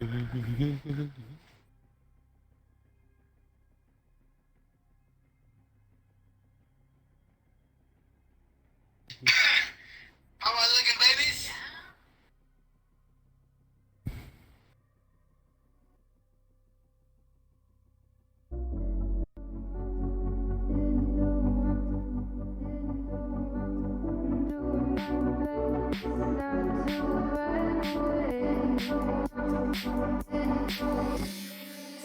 How are you looking, babies?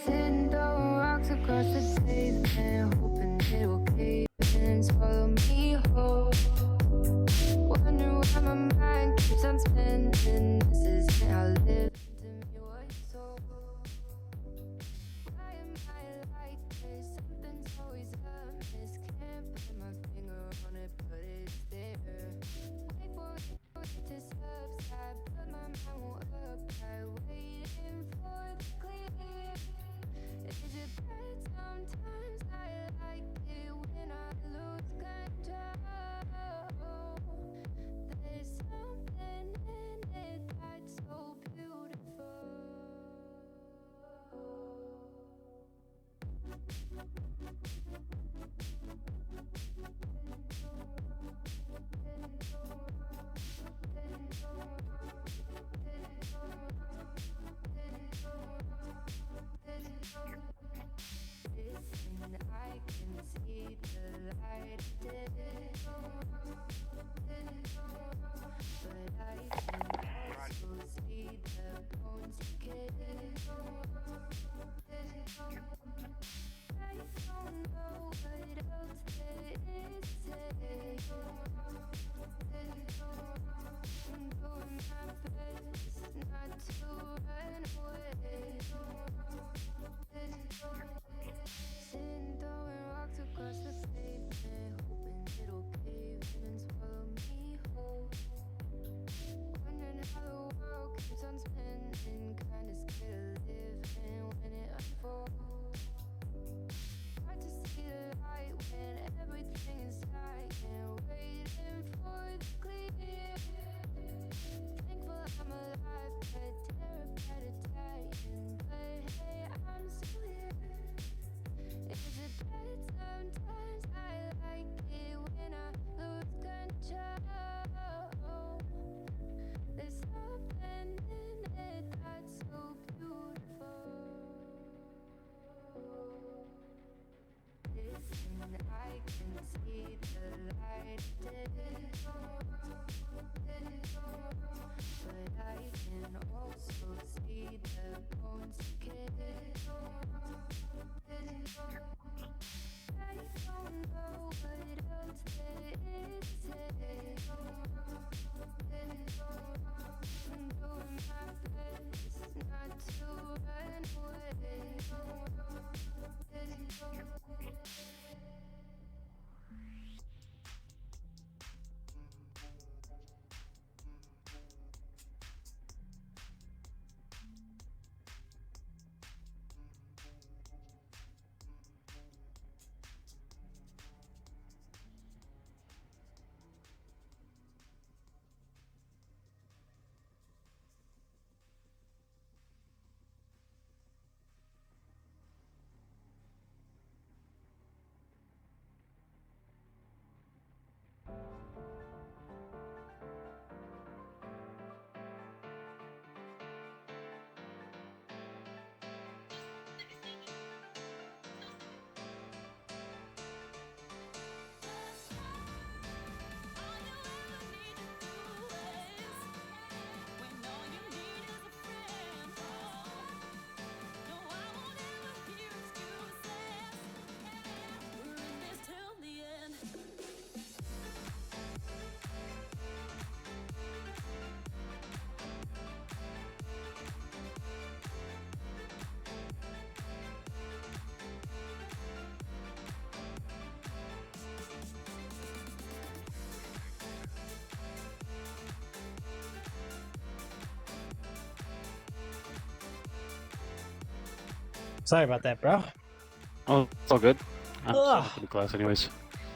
Sitting throwing rocks across the pavement, hoping it'll cave and swallow me whole. Wondering why my mind keeps on spinning. This isn't how living to me was told. Why am I like this? Something's always amiss. Can't put my finger on it, but it's there. Wait for it to subside, but my mind won't apply. Waiting for the clear. Is it bad sometimes? I like it when I lose control. There's something in it that's so beautiful. Listen, I can see the light did, but I can also see the bones kid. I don't know what else there is to say. I'm doing my best not to run away. Sitting throwing rocks across the pavement, hoping it'll cave and swallow me whole. Wondering how the world keeps on spinning, kinda scared of living when it unfolds. Hard to see the light when everything is silent, waiting for the clear. Thankful I'm alive, but terrified of dying. But hey, I'm still here. Is it bad sometimes? I like it when I lose control. There's something in it that's so beautiful. Listen, I can see the light did, but I can also see the bones kid. I don't know what else there is to say. I'm doing my best not to run away. Sorry about that, bro. Oh, it's all good. I'm Ugh. for the class anyways.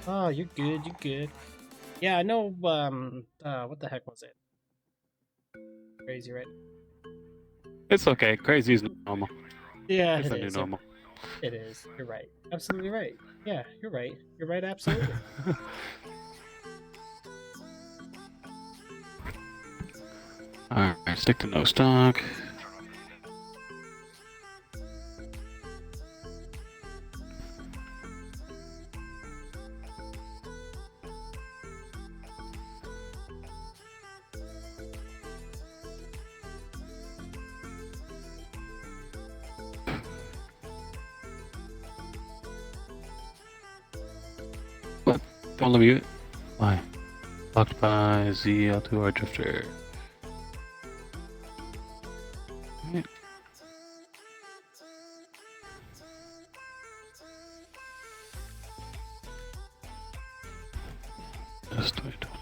Oh, you're good. You're good. Yeah, I know. What the heck was it? Crazy, right? It's okay. Crazy is normal. Yeah, It's it the new is. normal. It is. You're right. Absolutely right. Yeah, you're right. You're right. Absolutely. Alright, stick to no stock. What? Don't let me. Why? Blocked by ZL2R Drifter. Right. Just 2020.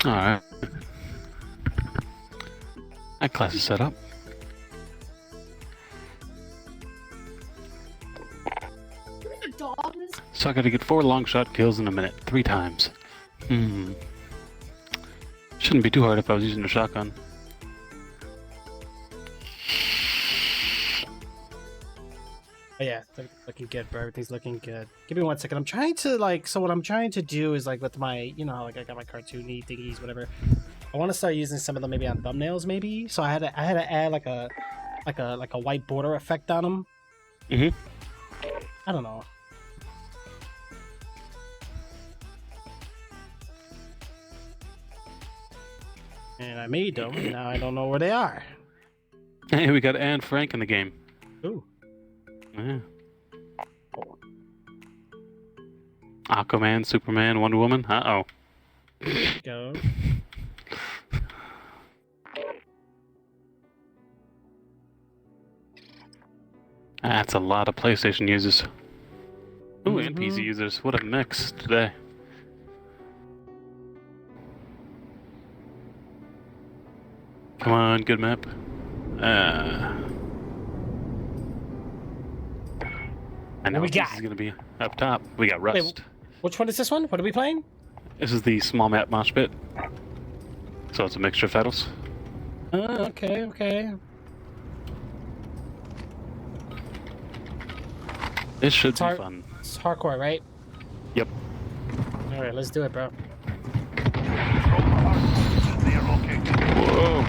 Alright. That class is set up. So I gotta get 4 long shot kills in a minute, 3 times. Shouldn't be too hard if I was using a shotgun. Oh yeah, looking good, bro. Everything's looking good. Give me 1 second. I'm trying to so what I'm trying to do is like with my, you know, how, like I got my cartoony thingies, whatever. I want to start using some of them maybe on thumbnails, maybe. So I had to add like a white border effect on them. I don't know. And I made them. And now I don't know where they are. Hey, we got Anne Frank in the game. Ooh. Yeah. Aquaman, Superman, Wonder Woman. Uh-oh. Go. That's a lot of PlayStation users. Ooh, and PC users. What a mix today. Come on, good map. I know What we this got? is gonna be up top. We got Rust. Wait, which one is this one? What are we playing? This is the small map mosh pit. So it's a mixture of titles. Oh, okay, okay. This should be fun. It's hardcore, right? Yep. All right, let's do it, bro. Whoa.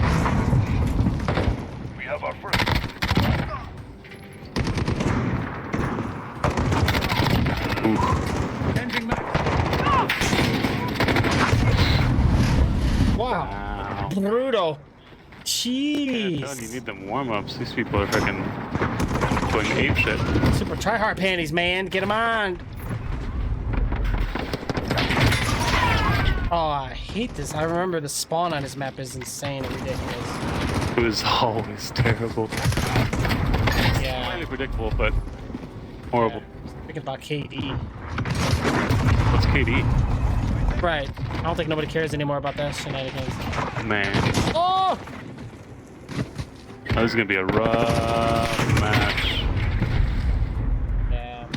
We have our first. Wow. Brutal. Jeez. Yeah, you need them warm-ups. These people are freaking going ape shit. Super tryhard panties, man. Get them on. Oh, I hate this. I remember the spawn on this map is insane and ridiculous. It was always terrible. Yeah. Highly predictable, but horrible. Yeah. Thinking about KD. What's KD? Right. I don't think nobody cares anymore about that shenanigans. Man. Oh! This is gonna be a rough match. Yeah.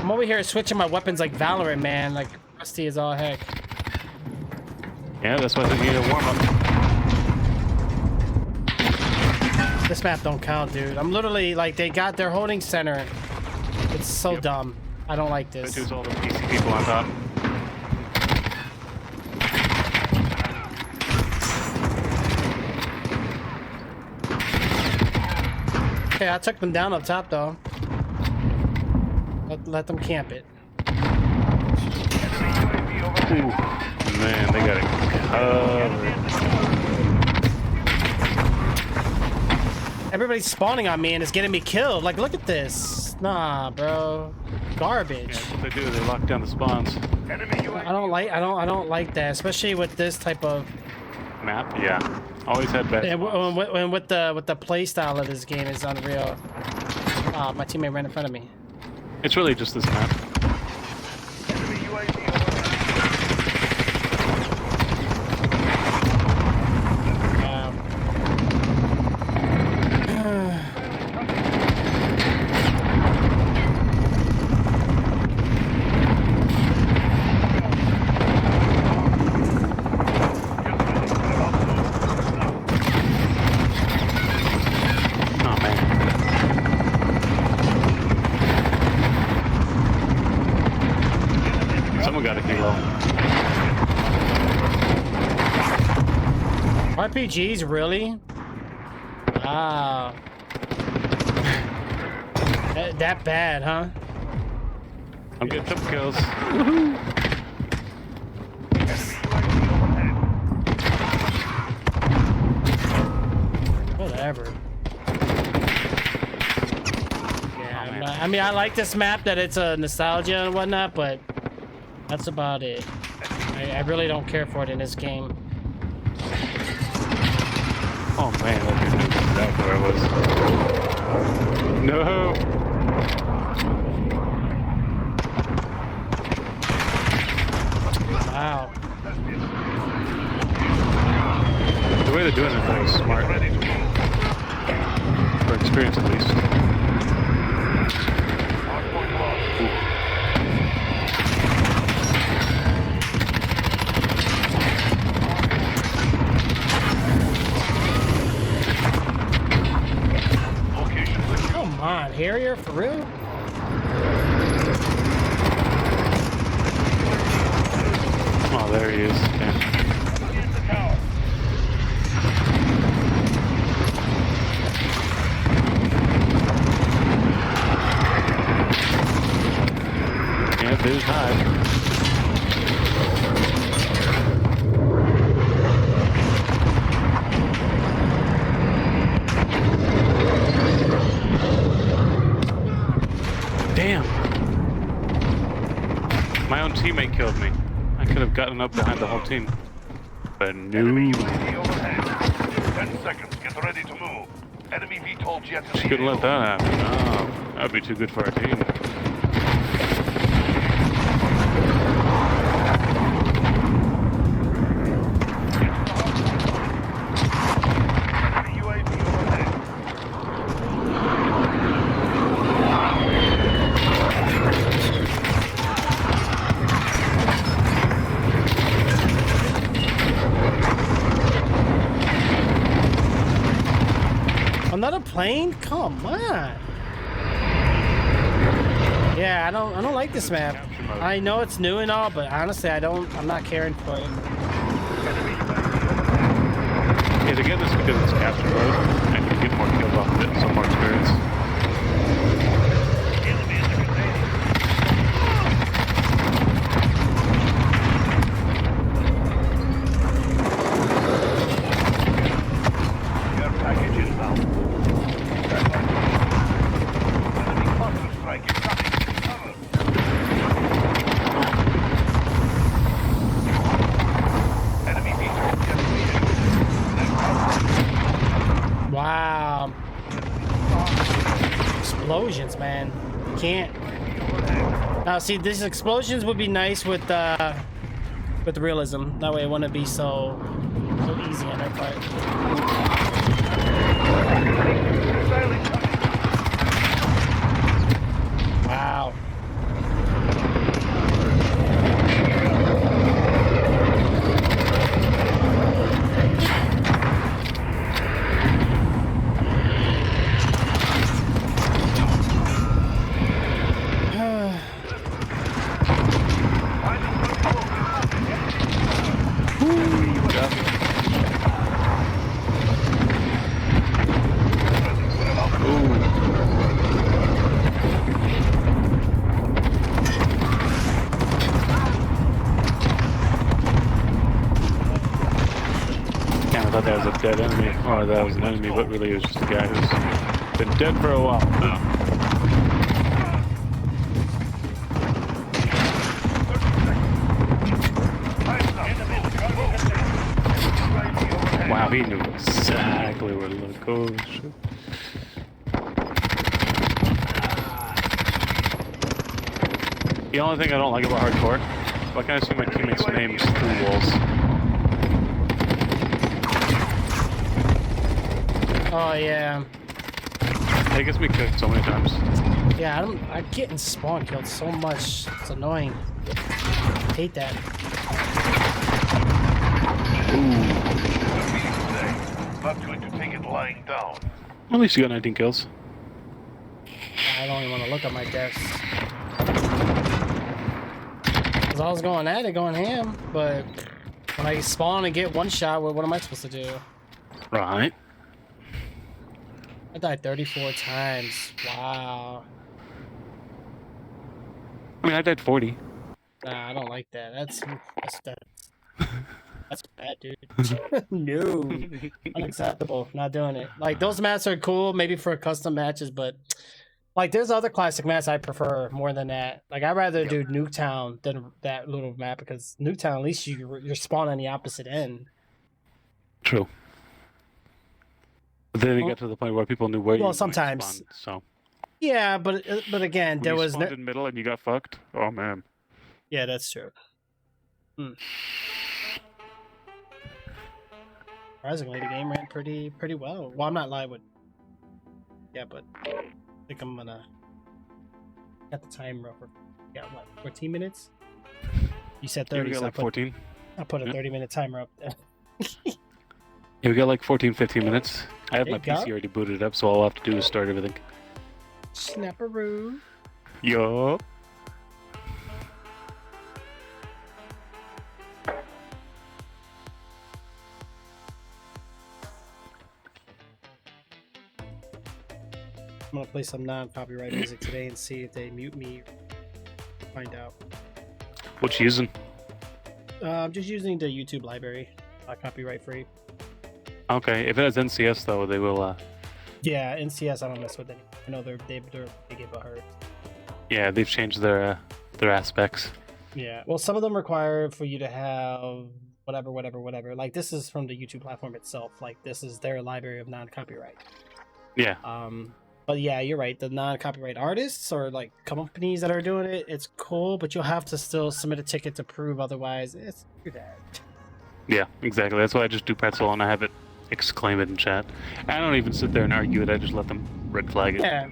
I'm over here switching my weapons like Valorant, man. Like, rusty as all heck. Yeah, that's why they need a warm-up. This map don't count, dude. I'm literally, like, they're holding center. It's so dumb. I don't like this. There's all the PC people on top. Okay, I took them down up top, though. Let them camp it. Ooh, man, they got it covered. Everybody's spawning on me and it's getting me killed. Like, look at this. Nah, bro. Garbage. Yeah, that's what they do. They lock down the spawns. I don't like that, especially with this type of Map? Yeah. Always had bad And spawns. with the play style of this game is unreal. Oh, my teammate ran in front of me. It's really just this map. Enemy UAV overhead. Oh man. Someone got a kilo. RPGs, really? Wow. That bad, huh? I'm getting some kills. Whatever. Yeah, I mean, I like this map that it's a nostalgia and whatnot, but that's about it. I really don't care for it in this game. Oh man, that dude knew exactly where I was. No! Wow. The way they're doing it though is smart. For experience at least. Come on, Harrier, for real? Oh, there he is. Damn. Yeah, there's high. Damn. My own teammate killed me. I could have gotten up behind the whole team. But no. Enemy UAV overhead. 10 seconds. Get ready to move. Enemy VTOL jet in Just the couldn't let AO. that happen. Oh, that'd be too good for our team. Enemy UAV overhead. Another plane? Come on. Yeah, I don't like this map. I know it's new and all, but honestly, I'm not caring for it. Yeah, to get this because it's capture mode, and you get more kills off of it, so more experience. Care package inbound. Enemy cluster strike incoming. Cover. Enemy VTOL jet in the AO. Wow. Explosions, man. Can't. Now, see, these explosions would be nice with realism. That way, it wouldn't be so easy on their part. Wow. Damn, I thought that was a dead enemy. Or that was an enemy, but really it was just a guy who's been dead for a while. Wow. he knew exactly where to look. Oh shit. The only thing I don't like about hardcore, why can't I see my teammates' names through walls? Oh yeah. It gets me cooked so many times. Yeah, I'm getting spawn killed so much. It's annoying. I hate that. Not going to take it lying down. At least you got 19 kills. I don't even want to look at my deaths. Cause I was going at it, going ham, but when I spawn and get one shot, what am I supposed to do? Right. I died 34 times. Wow. I mean, I died 40. Nah, I don't like that. That's bad, dude. No. Unacceptable. Not doing it. Like, those maps are cool, maybe for custom matches, but like, there's other classic maps I prefer more than that. Like, I'd rather do Nuketown than that little map, because Nuketown, at least you're spawning on the opposite end. True. But then it got to the point where people knew where you were sometimes. spawned, so. Yeah, but again, When there you was spawned in the middle and you got fucked? Oh, man. Yeah, that's true. Surprisingly, the game ran pretty well. Well, I'm not live with. Yeah, but I think I'm gonna got the timer up. Yeah, what? 14 minutes? You said 30. Yeah, we got So like 14. I put a Yeah. 30-minute timer up there. Yeah, we got like 14, 15 minutes. I have There my you go. PC already booted up, so all I'll have to do is start everything. Snapperoo. Yup. I'm gonna play some non-copyright music today and see if they mute me. Find out. What you using? I'm just using the YouTube library, copyright free. Okay, if it has NCS though, they will. Yeah, NCS I don't mess with any. I know they get hurt. Yeah, they've changed their aspects. Yeah, well, some of them require for you to have whatever. Like, this is from the YouTube platform itself. Like, this is their library of non-copyright. Yeah. But yeah, you're right. The non-copyright artists or like companies that are doing it, it's cool, but you'll have to still submit a ticket to prove. Otherwise, it's too bad. Yeah, exactly. That's why I just do pretzel and I have it exclaim it in chat. I don't even sit there and argue it. I just let them red flag it. Yeah,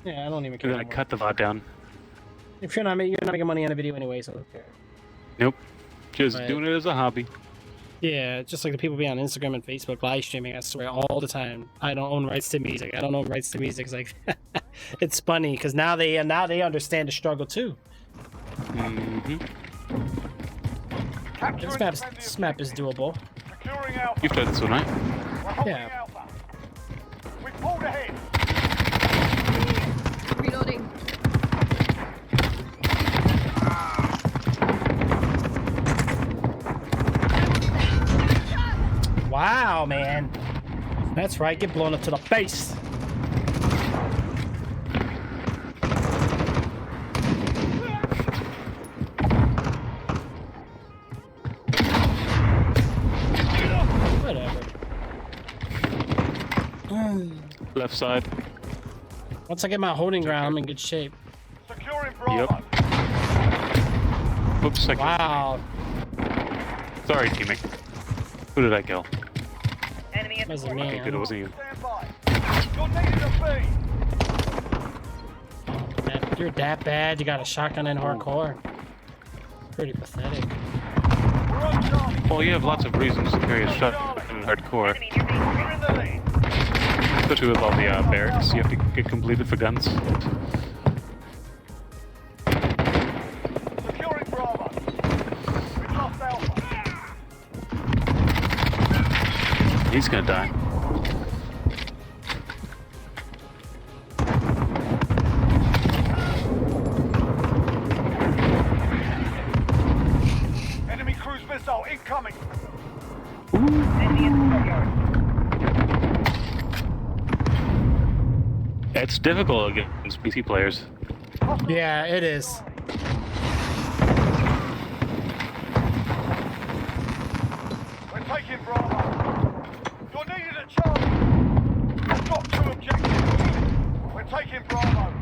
I don't even care. And then I cut the VOD down. If you're not making money on a video anyway, so I don't care. Nope. Just Right. doing it as a hobby. Yeah, just like the people be on Instagram and Facebook live streaming, I swear, all the time. I don't own rights to music. I don't own rights to music. It's like, it's funny because now they understand the struggle too. Mm-hmm. This map is doable. Securing Alpha. You've tried this one, right? We're holding Yeah. Alpha. We pulled ahead. Reloading. Wow, man. That's right. Get blown up to the face. Whatever. Left side. Once I get my holding ground, I'm in good shape. Securing Bravo. Oops, I killed. Wow. Sorry, teammate. Who did I kill? Enemy at the Wasn't corner. me. Good, it wasn't you. Stand by. You're needed to be. Man, if you're that bad, you got a shotgun in hardcore. Pretty pathetic. We're on Charlie. Well, you have lots of reasons to carry a shotgun in hardcore, Enemy near me. We're in the lead. especially with all the barracks you have to get completed for guns. Securing Bravo. We've lost Alpha. He's gonna die. Enemy cruise missile incoming. Enemy in the courtyard. It's difficult against PC players. Yeah, it is. We're taking Bravo. taking Bravo.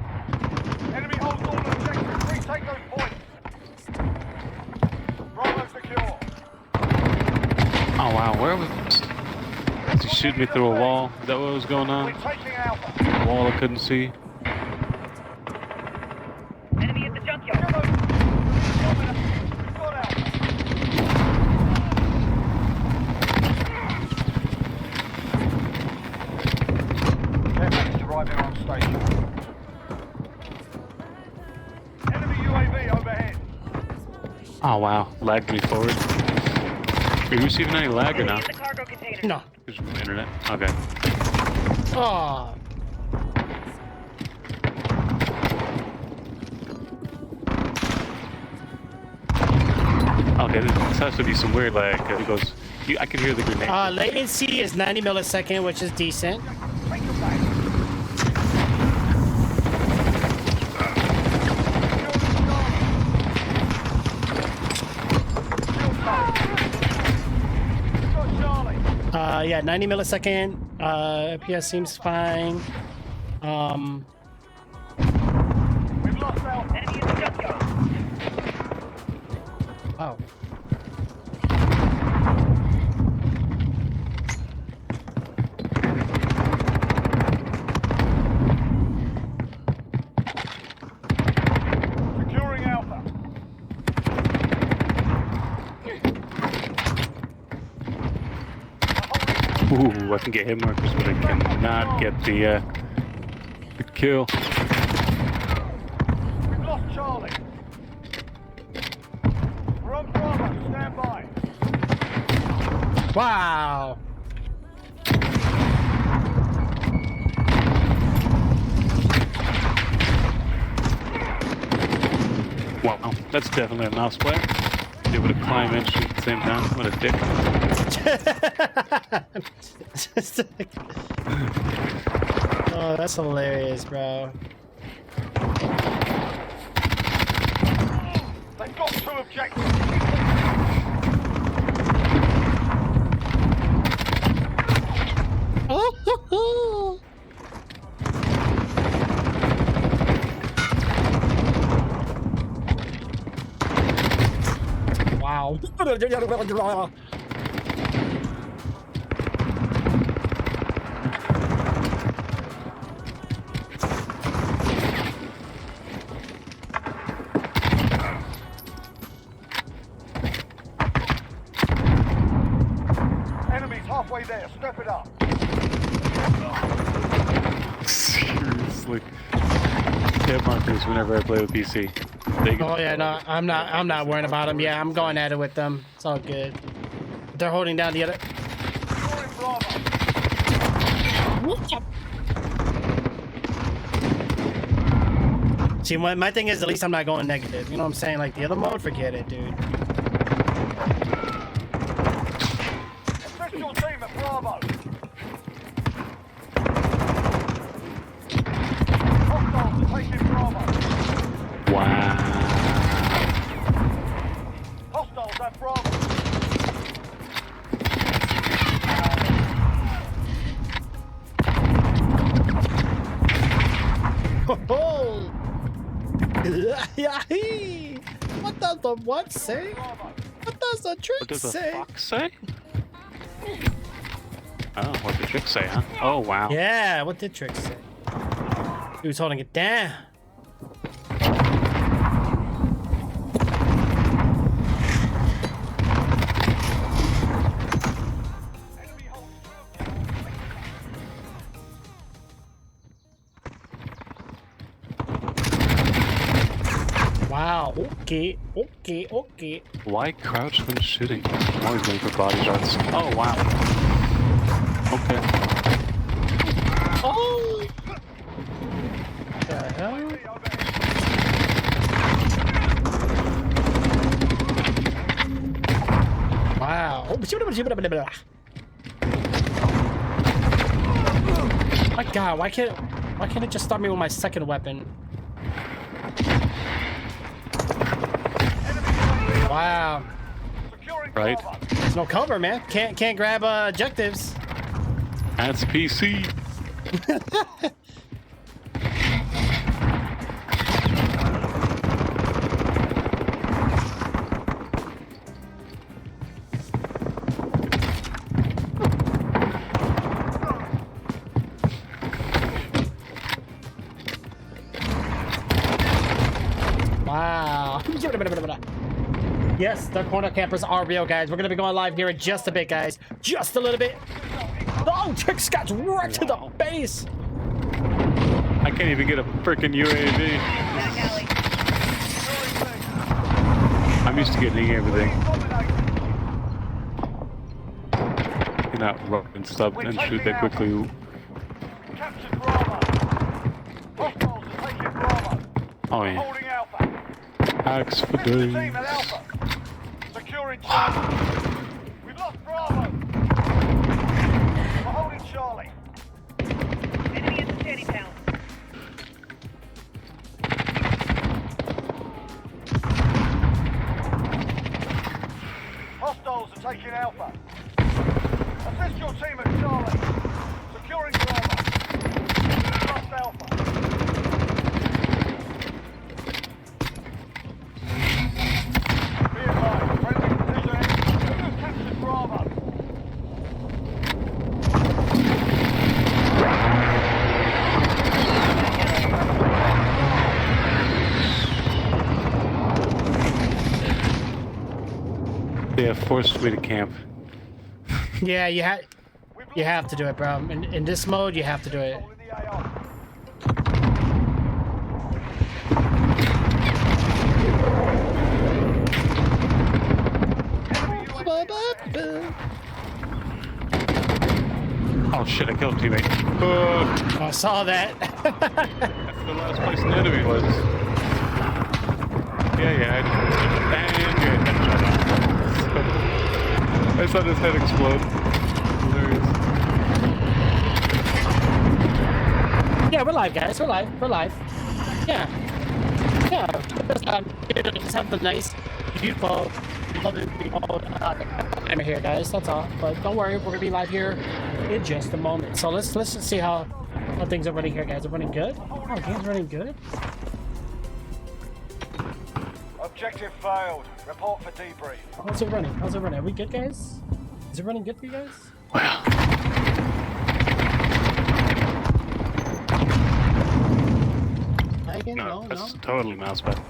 Enemy holds all objectives. Retake those points. Bravo secure. Oh wow, where was he shooting me through a wall? Is that what was going We're on? taking Alpha. A wall I couldn't see. Enemy at the junkyard. Got Alpha. Care package arriving on station. Enemy UAV overhead. Oh wow, lagged me forward. Are you receiving any lag or Enemy no? at the cargo container. No. Just from the internet. Okay. Oh. Okay, this has to be some weird lag. It goes. I can hear the grenade. Latency is 90 millisecond, which is decent. Take your bag. Yeah, 90 millisecond. FPS seems fine. We've lost Alpha. Enemy at the junkyard. Oh. Securing Alpha. Ooh, I can get hit markers, but I cannot get the kill. We've lost Charlie. We're on Bravo. Stand by. Wow. Wow, that's definitely a mouse player. Able to climb and shoot at the same time. What a dick. Oh, that's hilarious, bro. They've got 2 objectives. Oh, wow. Enemies halfway there. Step it up. Seriously. Hit markers whenever I play with PC. They Oh yeah, no, I'm not worrying about them. Yeah, I'm going at it with them. It's all good. They're holding down the other. Securing Bravo. See, my thing is, at least I'm not going negative. You know what I'm saying? Like the other mode, forget it, dude. Official team at Bravo. Hostiles are taking Bravo. Wow. Hostiles at Bravo. Oh! What does the what say? Bravo. What does the trick What does the say? fox say? Oh, what did Trick say, huh? Oh, wow. Yeah, what did Trick say? He was holding it down. Enemy holds 2 Wow. Okay. Okay. Why crouch when shooting? I'm always going for body shots. Oh, wow. Okay. Oh! The hell? Wow. My God, why can't it just start me with my second weapon? Wow. Securing Right. Bravo. There's no cover, man. Can't grab objectives. That's PC. Yes, the corner campers are real, guys. We're gonna be going live here in just a bit, guys. Just a little bit. Oh, Trix got right to the base. I can't even get a freaking UAV. Back alley. I'm used to getting everything. You're not run and stop and shoot that quickly. Captured Bravo. Hostiles are taking Bravo. Oh yeah. Holding Alpha. Axe for This is the days. team at Alpha. Securing Charlie. We've lost Bravo. We're holding Charlie. Enemy in the shanty town. Hostiles are taking Alpha. Assist your team at Charlie. Securing Bravo. We've lost Alpha. Be advised, friendly precision airstrike has captured Bravo. They have forced me to camp. Yeah, you We've have lost to do it, bro. In this mode, you have to do it. control of the AO. Enemy UAV. Oh shit, I killed a teammate. Oh, I saw that. That's the last place the enemy was. Yeah, I saw his head explode. Hilarious. Yeah, we're live, guys. We're live. We're live. Yeah. Yeah. Just have the nice, beautiful, lovely I'm here, guys. That's all. But don't worry, we're gonna be live here in just a moment. So let's just see how things are running here, guys. Are running good? Oh, game's running good. Objective failed. Report for debrief. How's it running? How's it running? Are we good, guys? Is it running good for you guys? Well, Lagging? no, No, that's no. totally mouse button.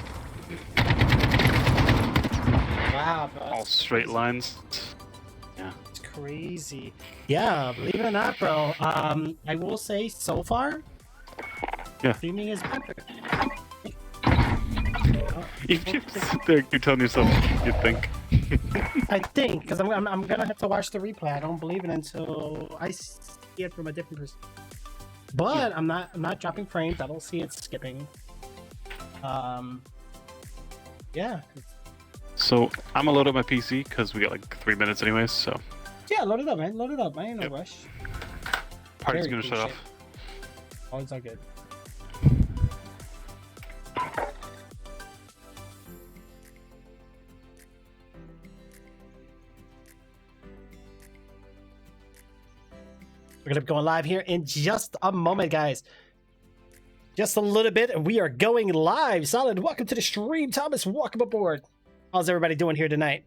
Wow, bro. All straight lines. Yeah. It's crazy. Yeah, believe it or not, bro. I will say so far, Yeah. streaming is better. If you sit there, you're telling yourself you think. I think, because I'm gonna have to watch the replay. I don't believe it until I see it from a different perspective. But I'm not dropping frames. I don't see it skipping. Yeah. So I'm gonna load up my PC because we got like 3 minutes anyways. So Yeah, load it up, man. Load it up. I ain't no Yep. rush. party's Very gonna cool shut shit. off. Always all good. We're gonna be going live here in just a moment, guys. Just a little bit, and we are going live. Solid. Welcome to the stream, Thomas. Welcome aboard. How's everybody doing here tonight?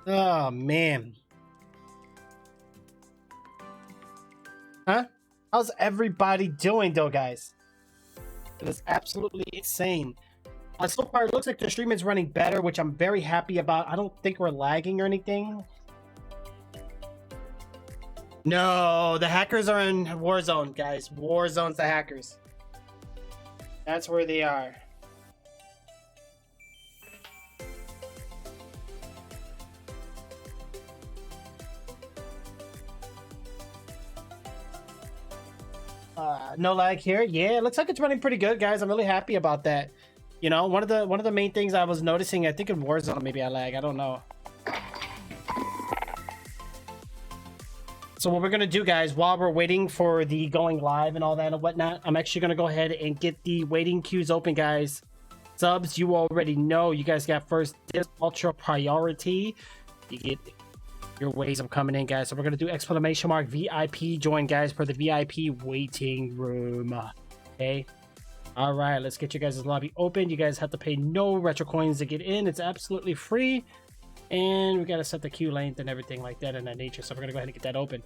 Oh man. Huh? How's everybody doing though, guys? It is absolutely insane. So far, it looks like the stream is running better, which I'm very happy about. I don't think we're lagging or anything. No, the hackers are in Warzone, guys. Warzone's the hackers. That's where they are. No lag here. Yeah, it looks like it's running pretty good, guys. I'm really happy about that. You know, one of the main things I was noticing, I think in Warzone maybe I lag. I don't know. So what we're gonna do, guys, while we're waiting for the going live and all that and whatnot, I'm actually gonna go ahead and get the waiting queues open, guys. Subs, you already know. You guys got first dibs, ultra priority. You get your ways of coming in, guys. So we're gonna do exclamation mark VIP join, guys, for the VIP waiting room. Okay. All right, let's get you guys' lobby open. You guys have to pay no retro coins to get in. It's absolutely free. And we gotta set the queue length and everything like that in that nature. So we're gonna go ahead and get that open.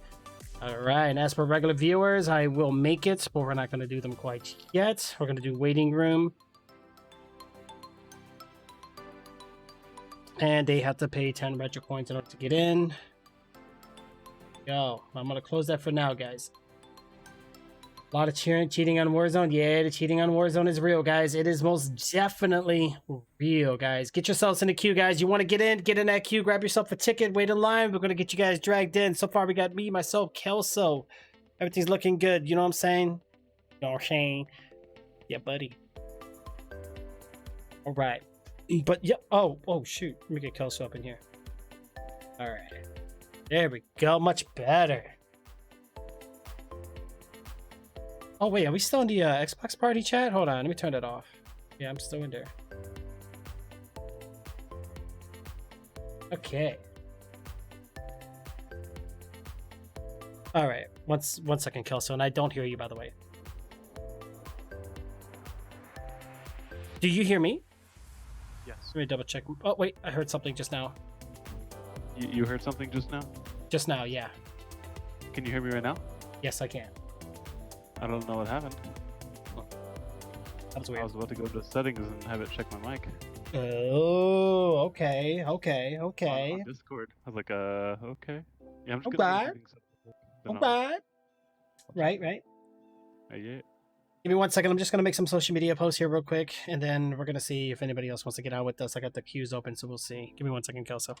All right, and as for regular viewers, I will make it, but we're not gonna do them quite yet. We're gonna do waiting room. And they have to pay 10 retro coins in order to get in. Yo, I'm gonna close that for now, guys. A lot of cheating on Warzone. Yeah, the cheating on Warzone is real, guys. It is most definitely real, guys. Get yourselves in the queue, guys. You want to get in that queue, grab yourself a ticket, wait in line. We're going to get you guys dragged in. So far, we got me, myself, Kelso. Everything's looking good. You know what I'm saying? You know what I'm saying? Yeah, buddy. All right. But, yeah. Oh, shoot. Let me get Kelso up in here. All right. There we go. Much better. Oh, wait, are we still in the Xbox party chat? Hold on, let me turn that off. Yeah, I'm still in there. Okay. All right, one second, Kelso, and I don't hear you, by the way. Do you hear me? Yes. Let me double check. Oh, wait, I heard something just now. You heard something just now? Just now, yeah. Can you hear me right now? Yes, I can. I don't know what happened. That was weird. I was about to go to settings and have it check my mic. Oh, okay. On Discord. I was like, okay. Yeah, I'm just gonna Alright. leave settings up. Alright. Right. Yeah. Give me 1 second. I'm just going to make some social media posts here real quick, and then we're going to see if anybody else wants to get out with us. I got the queues open, so we'll see. Give me 1 second, Kelso. All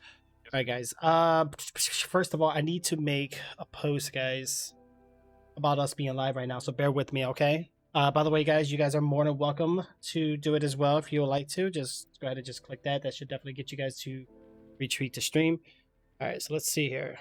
right, guys. First of all, I need to make a post, guys, about us being live right now, so bear with me, okay? By the way, guys, you guys are more than welcome to do it as well if you would like to. Just go ahead and just click that. That should definitely get you guys to retweet the stream. All right, so let's see here.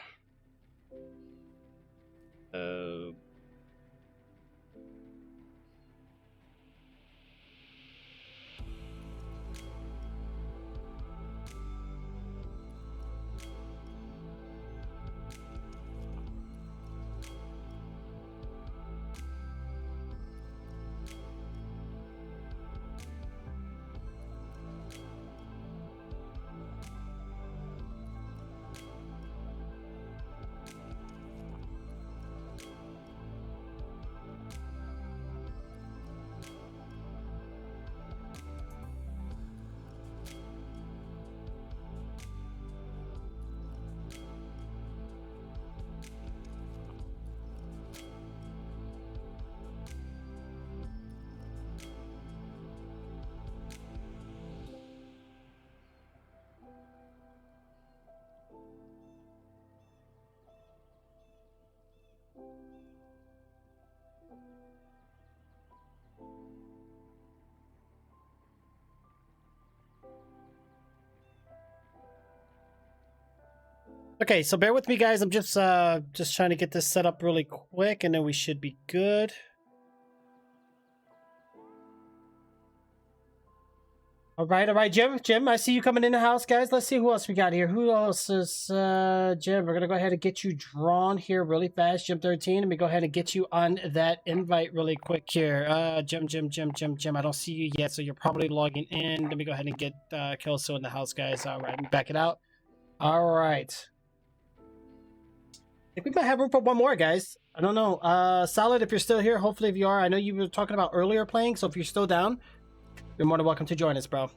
Okay, so bear with me, guys. I'm just trying to get this set up really quick, and then we should be good. All right, Jim, I see you coming in the house, guys. Let's see who else we got here. Who else is Jim? We're gonna go ahead and get you drawn here really fast, Jim 13. Let me go ahead and get you on that invite really quick here. Jim. I don't see you yet, so you're probably logging in. Let me go ahead and get Kelso in the house, guys. All right, let me back it out. All right. I think we might have room for one more, guys. I don't know. Solid, if you're still here, hopefully if you are. I know you were talking about earlier playing, so if you're still down, you're more than welcome to join us, bro.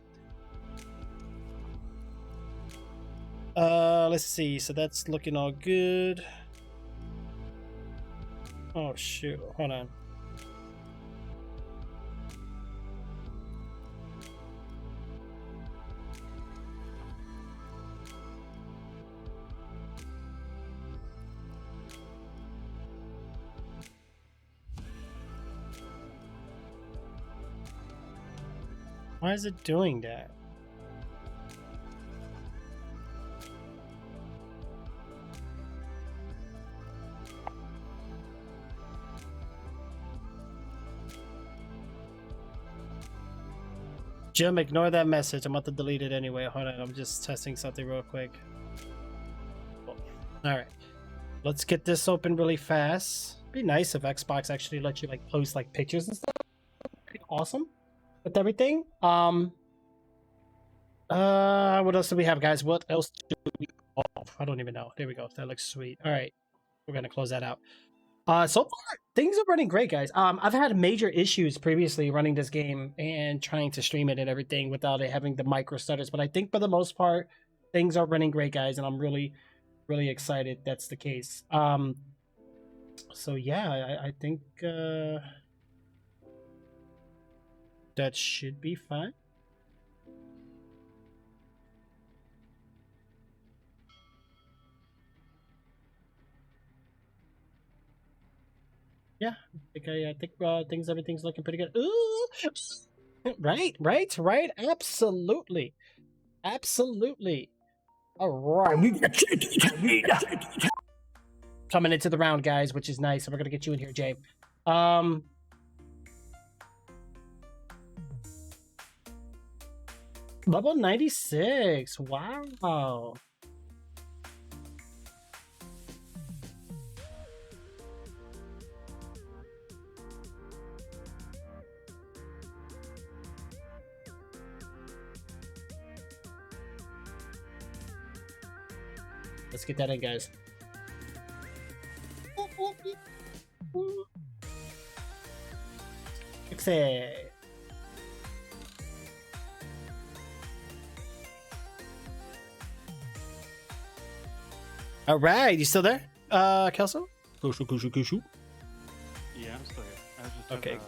Let's see. So that's looking all good. Oh, shoot. Hold on. Why is it doing that? Jim, ignore that message. I'm about to delete it anyway. Hold on, I'm just testing something real quick. Cool. All right, let's get this open really fast. It'd be nice if Xbox actually let you like post like pictures and stuff. Pretty awesome with everything. What else do we have, guys? What else do we I don't even know. There we go. That looks sweet. All right. We're gonna close that out. So far things are running great, guys. I've had major issues previously running this game and trying to stream it and everything without it having the micro stutters, but I think for the most part things are running great, guys, and I'm really excited that's the case. So yeah, I think that should be fine. Yeah, I think everything's looking pretty good. Ooh, right. Absolutely. All right. Coming into the round, guys, which is nice. So we're gonna get you in here, Jay. Level 96. Wow. Let's get that in, guys. Trixie. All right, you still there, Kelso? Kushu. Yeah, I'm still here. I was just Okay.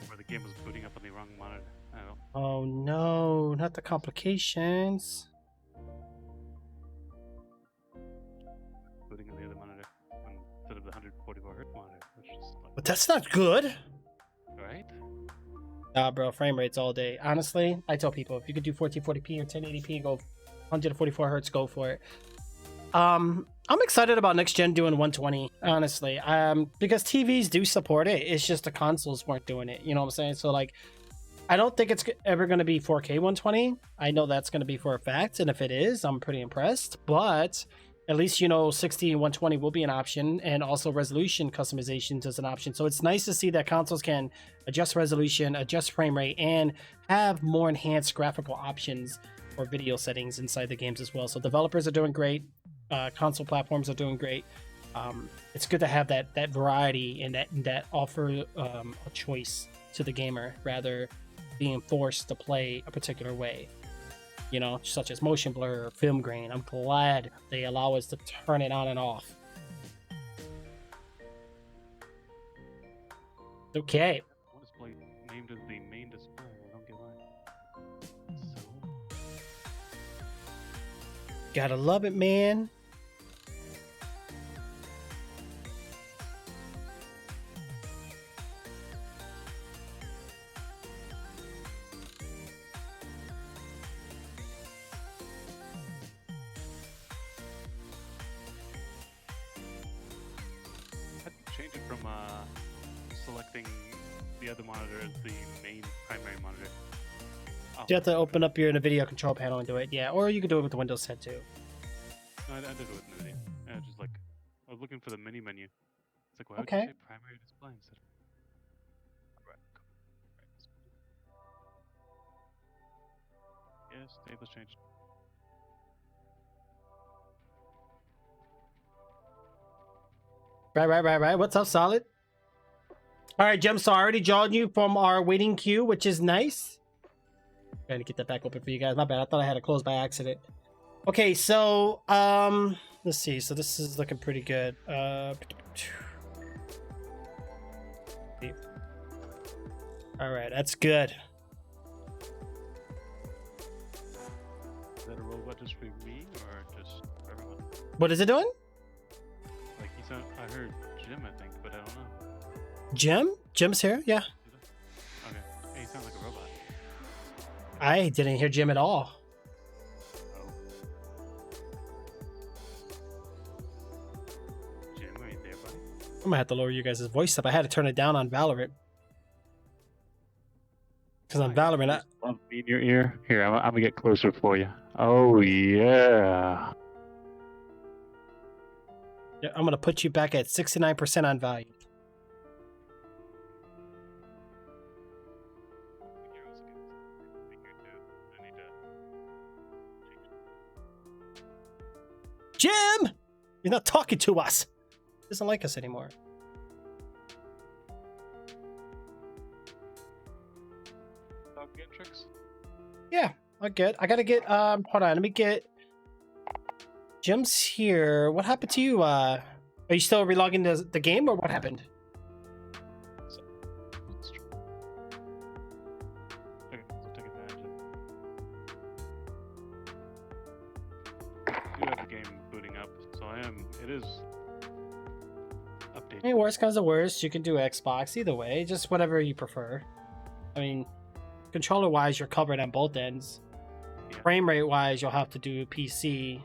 where the game was booting up on the wrong monitor. I don't know. Oh no, not the complications. Booting on the other monitor instead of the 144 hertz monitor, which is like, But that's not good. right? Nah, bro, frame rates all day. Honestly, I tell people if you could do 1440p or 1080p, go 144 hertz, go for it. I'm excited about next gen doing 120, honestly. Because TVs do support it. It's just the consoles weren't doing it. You know what I'm saying? So like, I don't think it's ever going to be 4K 120. I know that's going to be for a fact, and if it is, I'm pretty impressed. But at least 60 and 120 will be an option, and also resolution customizations is an option. So it's nice to see that consoles can adjust resolution, adjust frame rate, and have more enhanced graphical options or video settings inside the games as well. So developers are doing great. Console platforms are doing great. It's good to have that variety and that offer a choice to the gamer rather being forced to play a particular way, such as motion blur or film grain. I'm glad they allow us to turn it on and off. Okay. One display named as the main display. I don't get why. So, Gotta love it, man. how do you change it from selecting the other monitor as the main primary monitor? Oh, You have to open up your NVIDIA control panel and do it. Yeah, or you can do it with the Windows 10 too. no, I did it with NVIDIA. I was just like, I was looking for the mini menu. It's like, why would Okay. you say primary display instead of... Right. Yes, table's changed. Right. What's up, Solid? All right, Jem, so I already joined you from our waiting queue, which is nice. Trying to get that back open for you guys. My bad. I thought I had it closed by accident. Okay, so let's see. So this is looking pretty good. All right, that's good. Is that a robot just for me or just for everyone? What is it doing? Like I heard Jim, I think, but I don't know. Jim's here. Yeah, Okay. Hey, you sound like a robot. I didn't hear Jim at all. Oh. Jim, are you there, buddy? I'm gonna have to lower you guys' voice up. I had to turn it down on Valorant. Because on Valorant, Bump me in your ear. Here, I'm gonna get closer for you. Oh yeah. I'm gonna put you back at 69% on value. You're not talking to us. Doesn't like us anymore. Get tricks. Yeah, I gotta get hold on, let me get Jim's here. What happened to you? Are you still relogging the game or what happened? Take advantage of it. I do have the game booting up, so it is updating. I mean, worst comes to worst, you can do Xbox either way, just whatever you prefer. I mean, controller wise, you're covered on both ends. Yeah. Frame rate wise, you'll have to do PC.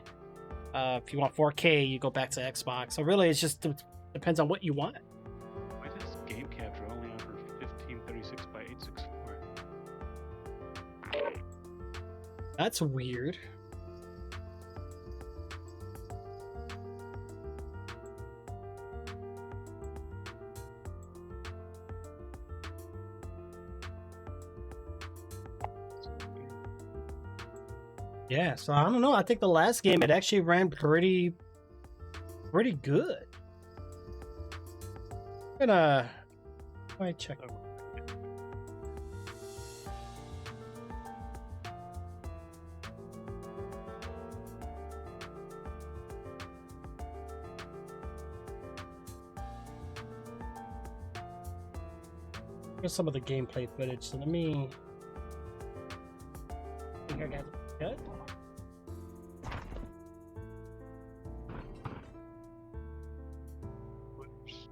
If you want 4K, you go back to Xbox. So really, it's just depends on what you want. Why does game capture only offer 1536 by 864? That's weird. Yeah, so I don't know. I think the last game it actually ran pretty good. I'm gonna let me check. Here's some of the gameplay footage. So let me. Here, guys. Good.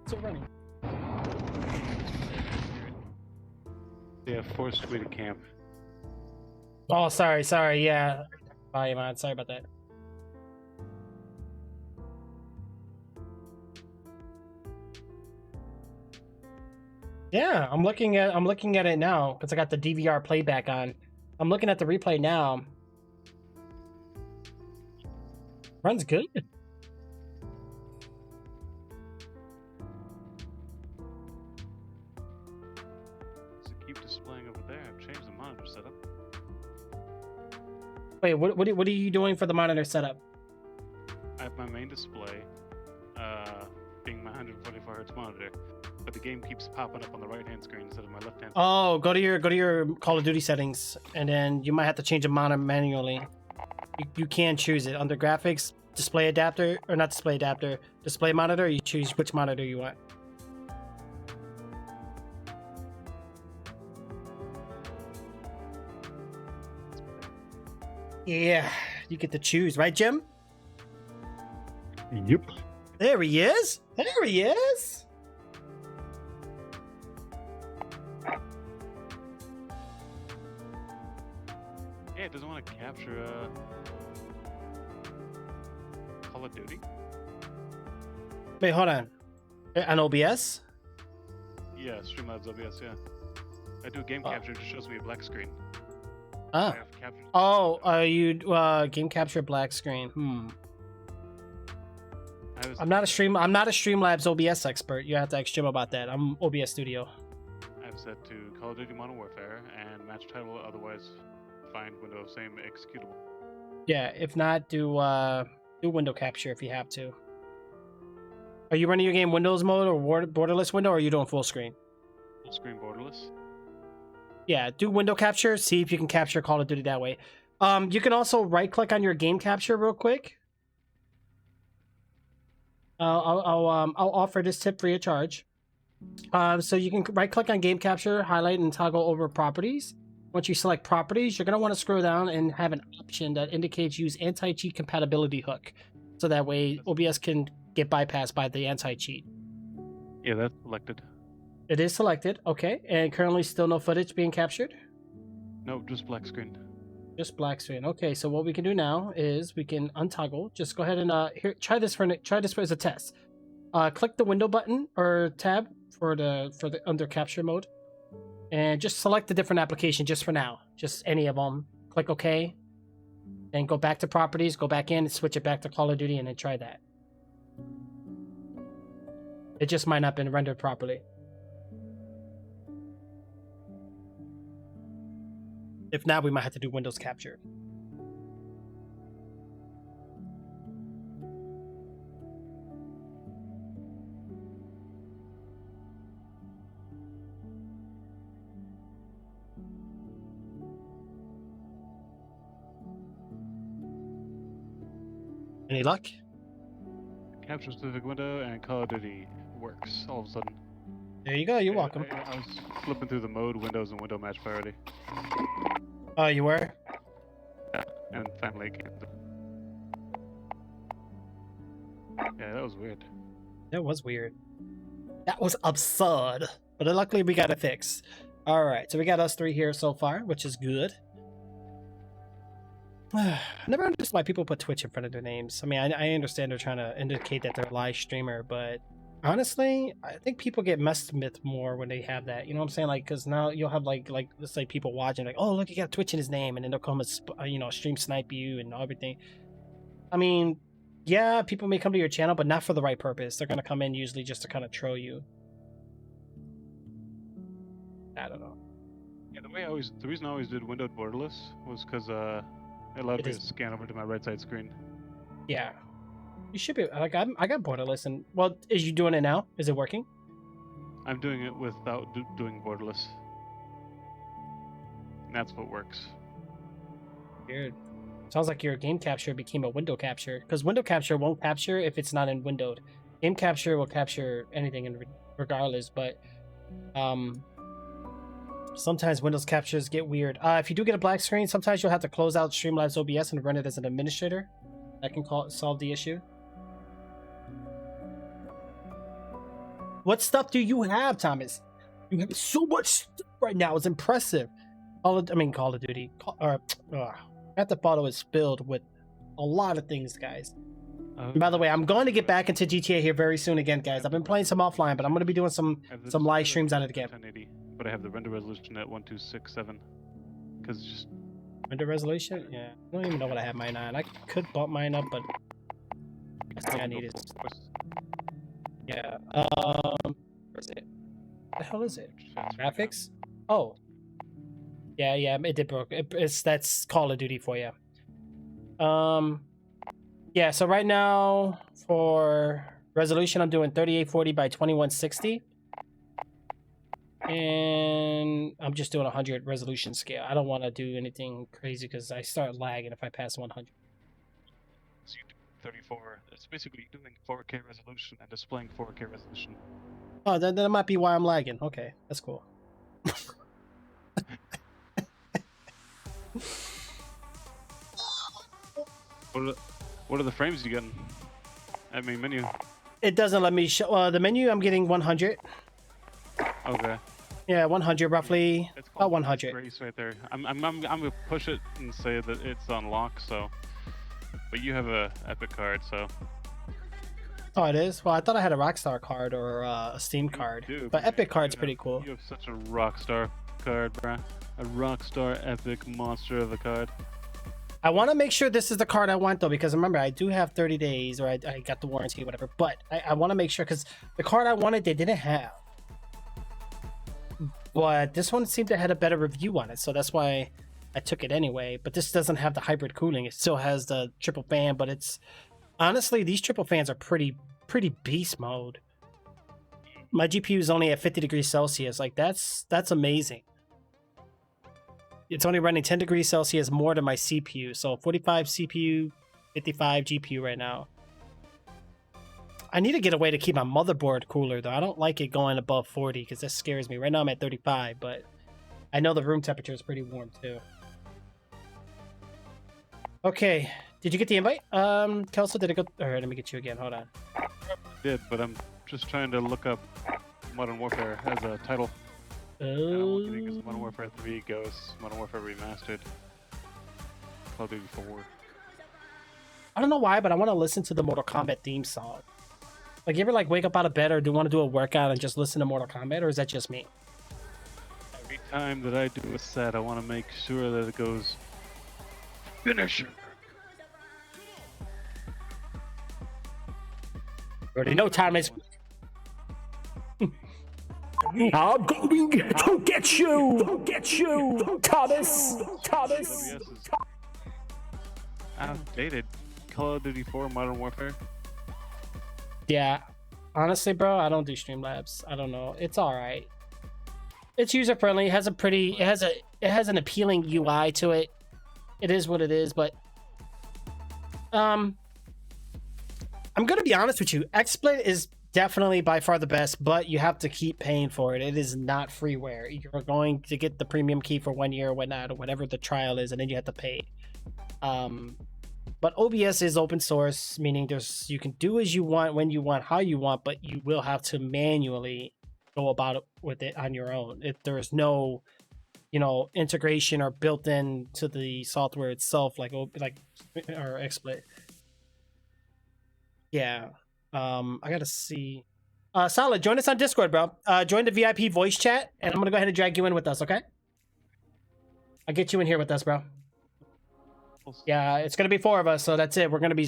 Still running. Yeah, forced me to camp. Oh, sorry, yeah. Volume on. Sorry about that. Yeah, I'm looking at it now because I got the DVR playback on. I'm looking at the replay now. Runs good. Does it keep displaying over there? I've changed the monitor setup. Wait, what are you doing for the monitor setup? I have my main display, being my 144 hertz monitor, but the game keeps popping up on the right-hand screen instead of my left-hand. Oh, go to your Call of Duty settings, and then you might have to change the monitor manually. You can choose it under graphics, display adapter, or not display adapter, display monitor. You choose which monitor you want. Yeah, you get to choose, right, Jim? Yep. There he is. There he is. Yeah, it doesn't want to capture Call of Duty. Wait, hold on. On OBS? Yeah, Streamlabs OBS. Yeah, I do game capture. It just shows me a black screen. Ah. I have captured. Oh, you game capture black screen. I'm not a Streamlabs OBS expert. You have to ask Jim about that. I'm OBS Studio. I've set to Call of Duty Modern Warfare and match title. Otherwise, find window same executable. Yeah, if not, do window capture if you have to. Are you running your game Windows mode or borderless window, or are you doing full screen? Full screen borderless. Yeah, do window capture. See if you can capture Call of Duty that way. You can also right click on your game capture real quick. I'll offer this tip free of charge. So you can right click on game capture, highlight and toggle over properties. Once you select properties, you're going to want to scroll down and have an option that indicates use anti-cheat compatibility hook. So that way OBS can get bypassed by the anti-cheat. Yeah, that's selected. It is selected. Okay. And currently still no footage being captured? No, just black screen. Just black screen. Okay, so what we can do now is we can untoggle. Just go ahead and here, try this as a test. Click the window button or tab for the under capture mode, and just select the different application just for now. Just any of them. Click OK, and go back to properties. Go back in and switch it back to Call of Duty, and then try that. It just might not have been rendered properly. If not, we might have to do Windows capture. Any luck? Capture specific window and Call of Duty works all of a sudden. There you go. You're welcome. I was flipping through the mode, windows, and window match priority. Oh, you were? Yeah, and finally it came through. Yeah, that was weird. That was weird. That was absurd. But luckily we got it fixed. Alright, so we got us 3 here so far, which is good. I never understood why people put Twitch in front of their names. I mean, I understand they're trying to indicate that they're a live streamer, but honestly, I think people get messed with more when they have that. You know what I'm saying? Like, because now you'll have like let's say people watching, like, oh look, you got Twitch in his name, and then they'll come and stream snipe you and everything. I mean, yeah, people may come to your channel, but not for the right purpose. They're gonna come in usually just to kind of troll you. I don't know. Yeah, the reason I always did windowed borderless was because it allowed me to scan over to my right side screen. Yeah, you should be like I got borderless, and well, is you doing it now? Is it working? I'm doing it without doing borderless. And that's what works. Weird. Sounds like your game capture became a window capture, because window capture won't capture if it's not in windowed. Game capture will capture anything regardless, but sometimes Windows captures get weird. If you do get a black screen, sometimes you'll have to close out Streamlabs OBS and run it as an administrator. That can solve the issue. What stuff do you have, Thomas? You have so much stuff right now. It's impressive. Call of Duty. Grand Theft Auto is filled with a lot of things, guys. By the way, I'm going to get back into GTA here very soon again, guys. I've been playing some offline, but I'm going to be doing some live streams on it again. 1080, but I have the render resolution at 1267 because just render resolution. Yeah, I don't even know what I have mine on. I could bump mine up, but I think I need is yeah. Where's it? What the hell is it? Graphics? Oh, yeah. It did broke. That's Call of Duty for you. Yeah, so right now for resolution, I'm doing 3840 by 2160. And I'm just doing 100 resolution scale. I don't want to do anything crazy because I start lagging if I pass 100. So you do 34. It's basically doing 4K resolution and displaying 4K resolution. Oh, then that might be why I'm lagging. Okay, that's cool. What are the frames you getting? I mean, menu. It doesn't let me show the menu. I'm getting 100. Okay. Yeah, 100 roughly. It's About 100. Grace right there. I'm gonna push it and say that it's on lock. So, but you have a Epic card, so. Oh, it is. Well, I thought I had a Rockstar card or a Steam card, but Epic card's pretty cool. You have such a Rockstar card, bruh. A Rockstar Epic monster of a card. I want to make sure this is the card I want, though, because remember, I do have 30 days, or I got the warranty, whatever. But I want to make sure, because the card I wanted, they didn't have. But this one seemed to have a better review on it, so that's why I took it anyway. But this doesn't have the hybrid cooling. It still has the triple fan, but it's... Honestly, these triple fans are pretty beast mode. My GPU is only at 50 degrees Celsius. Like, that's amazing. It's only running 10 degrees Celsius more than my CPU. So 45 CPU, 55 GPU right now. I need to get a way to keep my motherboard cooler, though. I don't like it going above 40 because that scares me. Right now I'm at 35, but I know the room temperature is pretty warm too. Okay, did you get the invite? Kelso, did it go? All right, let me get you again. Hold on. I did, but I'm just trying to look up Modern Warfare as a title. And I'm looking because Modern Warfare 3 goes Modern Warfare Remastered. Call of Duty 4. I don't know why, but I want to listen to the Mortal Kombat theme song. Like, you ever like wake up out of bed or do want to do a workout and just listen to Mortal Kombat, or is that just me? Every time that I do a set, I want to make sure that it goes finisher. Already know time is. I'm going to get you, Thomas. Outdated. Call of Duty 4 Modern Warfare. Yeah, honestly, bro, I don't do Streamlabs. I don't know. It's all right. It's user friendly. It has a pretty. It has an appealing UI to it. It is what it is, but I'm gonna be honest with you. XSplit is definitely by far the best, but you have to keep paying for it. It is not freeware. You're going to get the premium key for 1 year or whatnot, or whatever the trial is, and then you have to pay. But OBS is open source, meaning you can do as you want, when you want, how you want, but you will have to manually go about it with it on your own. There's no, integration or built in to the software itself, like or XSplit. Yeah. I gotta see. Solid, join us on Discord, bro. Join the VIP voice chat, and I'm gonna go ahead and drag you in with us, okay? I'll get you in here with us, bro. Yeah, it's gonna be 4 of us, so that's it. We're gonna be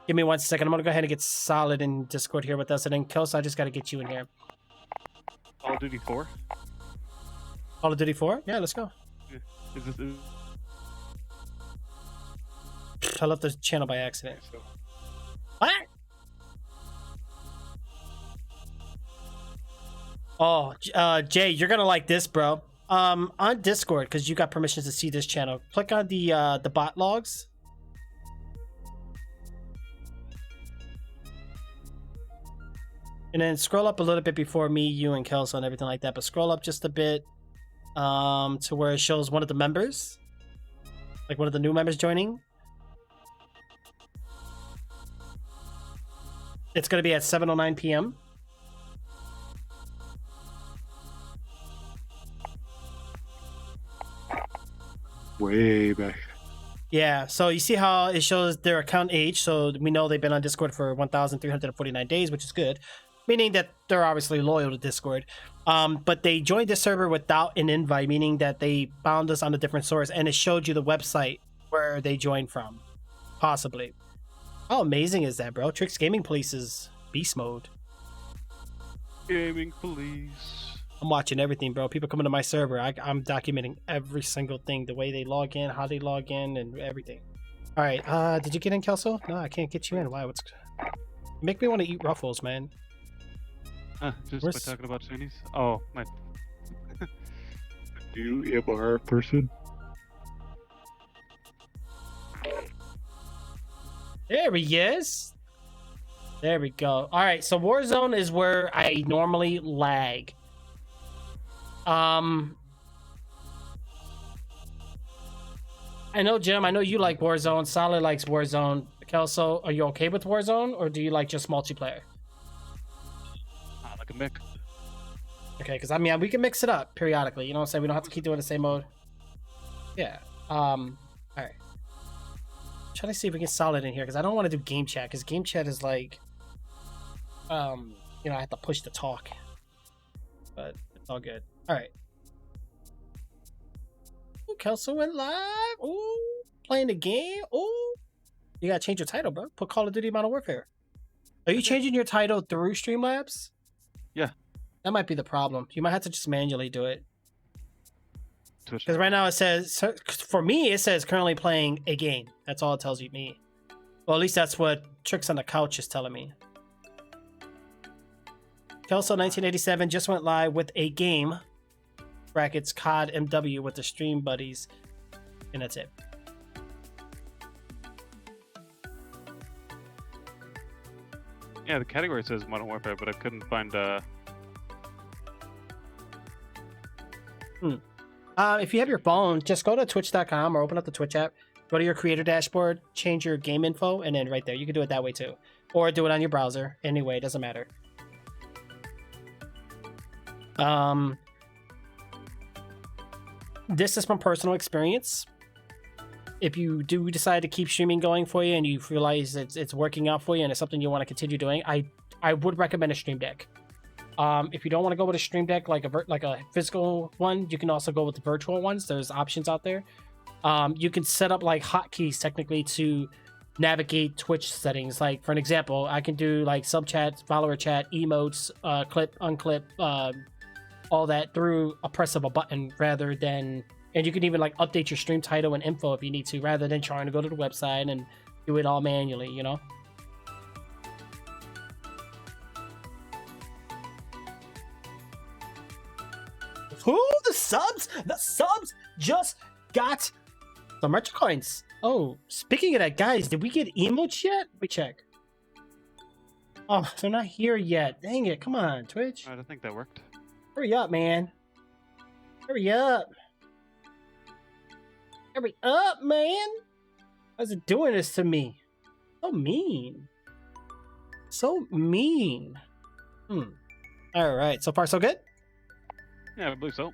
give me 1 second. I'm gonna go ahead and get Solid in Discord here with us, and then Kelso, I just gotta get you in here. Call of Duty 4? Call of Duty 4? Yeah, let's go. Yeah. Is this... I left the channel by accident. So... What? Oh, Jay, you're gonna like this, bro. On Discord, because you got permissions to see this channel, click on the bot logs. And then scroll up a little bit before me, you, and Kelso and everything like that. But scroll up just a bit to where it shows one of the members. Like one of the new members joining. It's going to be at 7:09 p.m. Way back. Yeah, so you see how it shows their account age. So we know they've been on Discord for 1,349 days, which is good. Meaning that they're obviously loyal to Discord. But they joined the server without an invite, meaning that they found us on a different source, and it showed you the website where they joined from. Possibly. How amazing is that, bro? Trix Gaming Police is beast mode. Gaming Police. I'm watching everything, bro. People coming to my server. I'm documenting every single thing. The way they log in, how they log in, and everything. All right. Did you get in, Kelso? No, I can't get you in. Why? What's... Make me want to eat Ruffles, man. Just Where's... by talking about Chinese? Oh, my... New MR person? There he is. There we go. All right, so Warzone is where I normally lag. I know, Jim, I know you like Warzone. Solid likes Warzone. Kelso, are you okay with Warzone, or do you like just multiplayer? I like a mix. Okay, because I mean, we can mix it up periodically. You know what I'm saying? We don't have to keep doing the same mode. Yeah. All right. Trying to see if we get Solid in here, because I don't want to do game chat, because game chat is like, I have to push the talk. But it's all good. All right. Ooh, Kelso went live. Ooh, playing the game. Ooh, you gotta change your title, bro. Put Call of Duty Modern Warfare. Are you changing your title through Streamlabs? Yeah. That might be the problem. You might have to just manually do it. Twitch. Because right now it says, for me, it says currently playing a game. That's all it tells you me. Well, at least that's what Tricks on the Couch is telling me. Kelso 1987 just went live with a game. Brackets COD MW with the stream buddies. And that's it. Yeah, the category says Modern Warfare, but I couldn't find If you have your phone, just go to twitch.com or open up the Twitch app. Go to your creator dashboard, change your game info, and then right there. You can do it that way too. Or do it on your browser. Anyway, it doesn't matter. This is from personal experience. If you do decide to keep streaming going for you and you realize it's working out for you and it's something you want to continue doing, I would recommend a Stream Deck. If you don't want to go with a Stream Deck like a physical one, you can also go with the virtual ones. There's options out there. You can set up like hotkeys technically to navigate Twitch settings. Like for an example, I can do like sub chat, follower chat, emotes, clip, unclip, all that through a press of a button rather than, and you can even like update your stream title and info if you need to, rather than trying to go to the website and do it all manually, you know? Who? The subs just got Some merch coins. Oh, speaking of that, guys, did we get emotes yet? Let me check. Oh, they're not here yet. Dang it. Come on, Twitch. I don't think that worked. Hurry up, man. Hurry up. Hurry up, man. Why's it doing this to me? So mean. So mean. Alright, so far so good? Yeah, I believe so.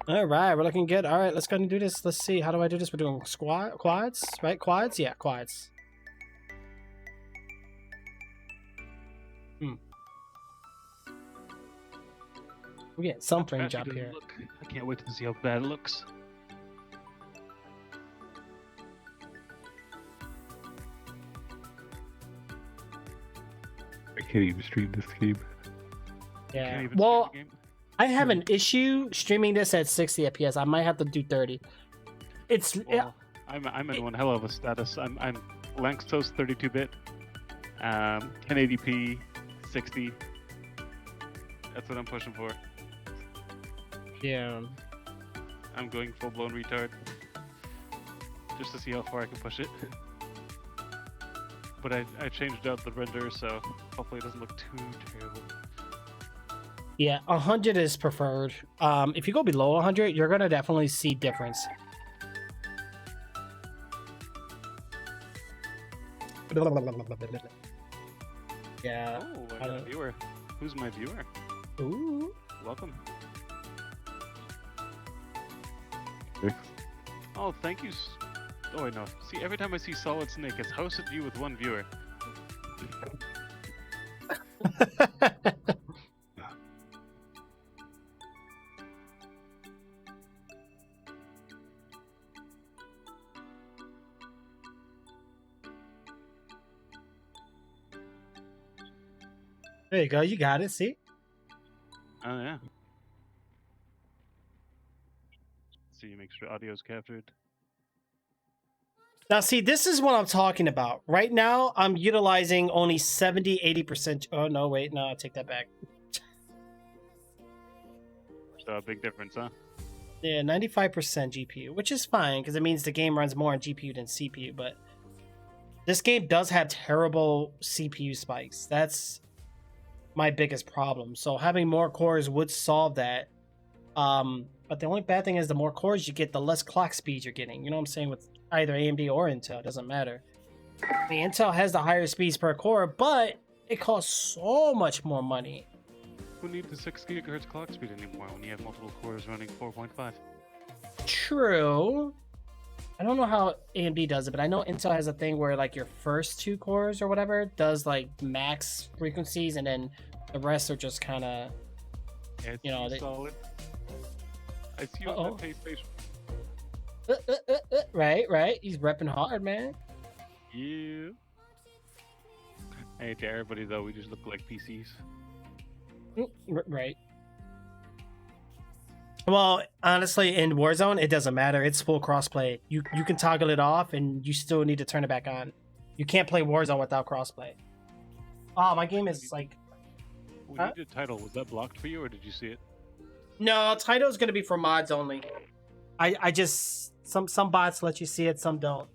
Alright, we're looking good. Alright, let's go ahead and do this. Let's see. How do I do this? We're doing quads, right? Quads? Yeah, quads. We're getting some frame drop here. Look. I can't wait to see how bad it looks. I can't even stream this game. Yeah. Can't even Well, stream the game. I have an issue streaming this at 60 FPS. I might have to do 30. It's Well, I'm in one hell of a status. I'm Lanxos 32-bit, 1080p, 60. That's what I'm pushing for. yeah. I'm going full-blown retard, just to see how far I can push it. But I changed out the render, so hopefully it doesn't look too terrible. Yeah, 100 is preferred. If you go below 100, you're gonna definitely see difference. Yeah. Oh, I got a viewer. Who's my viewer? Ooh. Welcome. Trix. Oh, thank you. Oh, wait, no. See, every time I see Solid Snake, it's hosted you with one viewer. There you go. You got it. See? Oh, yeah. See, make sure audio is captured. Now, see, this is what I'm talking about. Right now, I'm utilizing only 70, 80%. Oh, no, wait. No, I'll take that back. So, a big difference, huh? Yeah, 95% GPU, which is fine because it means the game runs more on GPU than CPU. But this game does have terrible CPU spikes. That's my biggest problem. So having more cores would solve that. But the only bad thing is the more cores you get, the less clock speed you're getting. You know what I'm saying? With either AMD or Intel, it doesn't matter. I mean, Intel has the higher speeds per core, but it costs so much more money. Who needs the 6 GHz clock speed anymore when you have multiple cores running 4.5? True. I don't know how AMD does it, but I know Intel has a thing where like your first 2 cores or whatever does like max frequencies, and then the rest are just kind of, It's you know, they, solid. I see you on that PlayStation. right. He's repping hard, man. Yeah. Hey, to everybody though, we just look like PCs. Right. Well, honestly, in Warzone, it doesn't matter. It's full crossplay. You can toggle it off, and you still need to turn it back on. You can't play Warzone without crossplay. Oh, my game is like... When you did title, was that blocked for you, or did you see it? No, title's gonna be for mods only. I just... Some bots let you see it, some don't.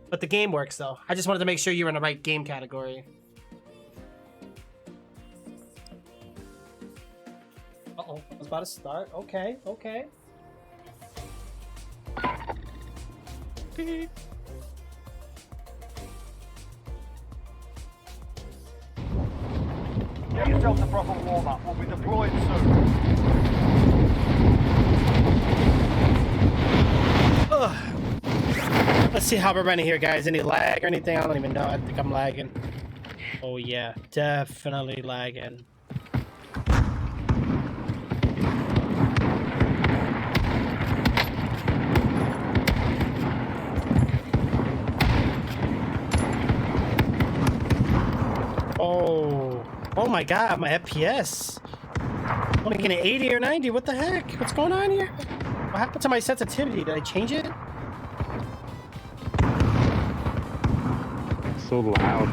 But the game works, though. I just wanted to make sure you were in the right game category. Uh-oh, I was about to start. Okay. Get yourself a proper warm-up. We'll be deployed soon. Ugh. Let's see how we're running here, guys. Any lag or anything? I don't even know. I think I'm lagging. Oh, yeah. Definitely lagging. Oh my god, my FPS. I'm only getting 80 or 90. What the heck? What's going on here? What happened to my sensitivity? Did I change it? It's so loud.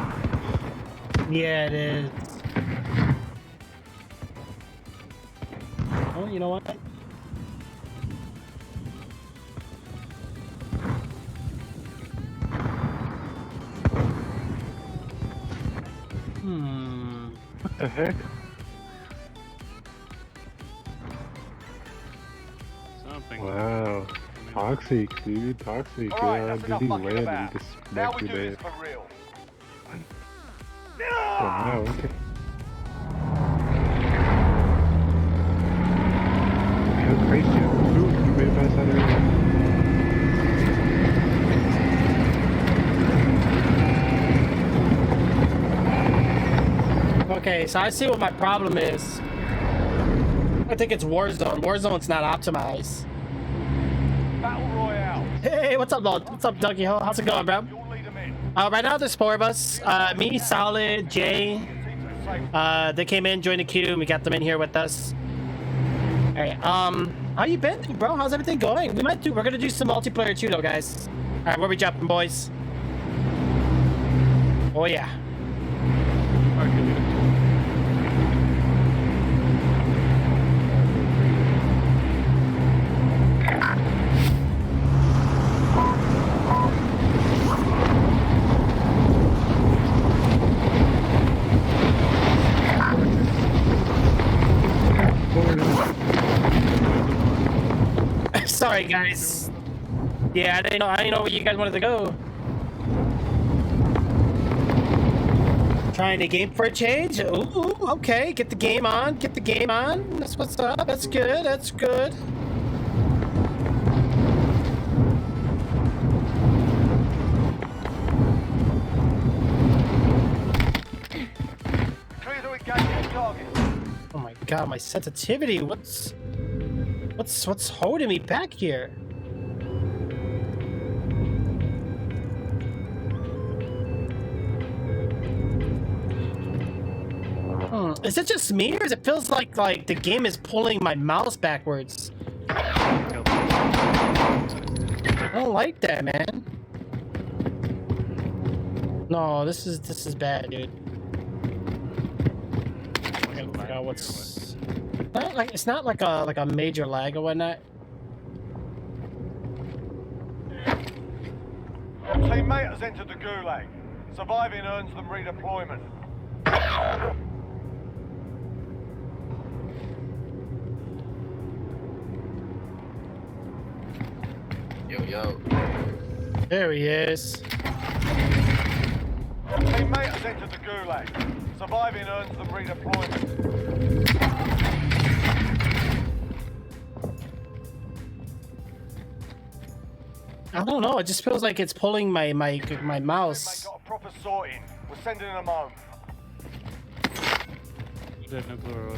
Yeah, it is. Oh, you know what? What the heck? Something. Wow. Toxic, dude. Toxic. Alright, Yeah, that's enough did he fucking land and about. just Now smacked we you do there? this for real. Oh, wow, okay. How crazy. Ooh, you made my side earlier. Okay, so I see what my problem is. I think it's Warzone. Warzone's not optimized. Battle Royale. Hey, what's up, Lord? What's up, Dougie? How's it going, bro? You'll lead them in. Right now there's 4 of us. Me, Solid, Jay. Teams are safe. They came in, joined the queue, and we got them in here with us. All right. How you been, bro? How's everything going? We're gonna do some multiplayer too, though, guys. All right, where we jumping, boys? Oh yeah. Sorry, guys. Yeah, I didn't know where you guys wanted to go. Trying to game for a change? Ooh, okay. Get the game on. Get the game on. That's what's up. That's good. That's good. Clear to engage your target. Oh my god, my sensitivity. What's holding me back here? Is it just me, or does it feels like the game is pulling my mouse backwards? I don't like that, man. No, this is bad, dude. I gotta figure out what's. It's not like a major lag or whatnot. Your teammate has entered the gulag. Surviving earns them redeployment. Yo. There he is. Your teammate has entered the gulag. Surviving earns them redeployment. I don't know. It just feels like it's pulling my Teammate mouse. got a proper sorting. We're sending them home. Dead nuclear.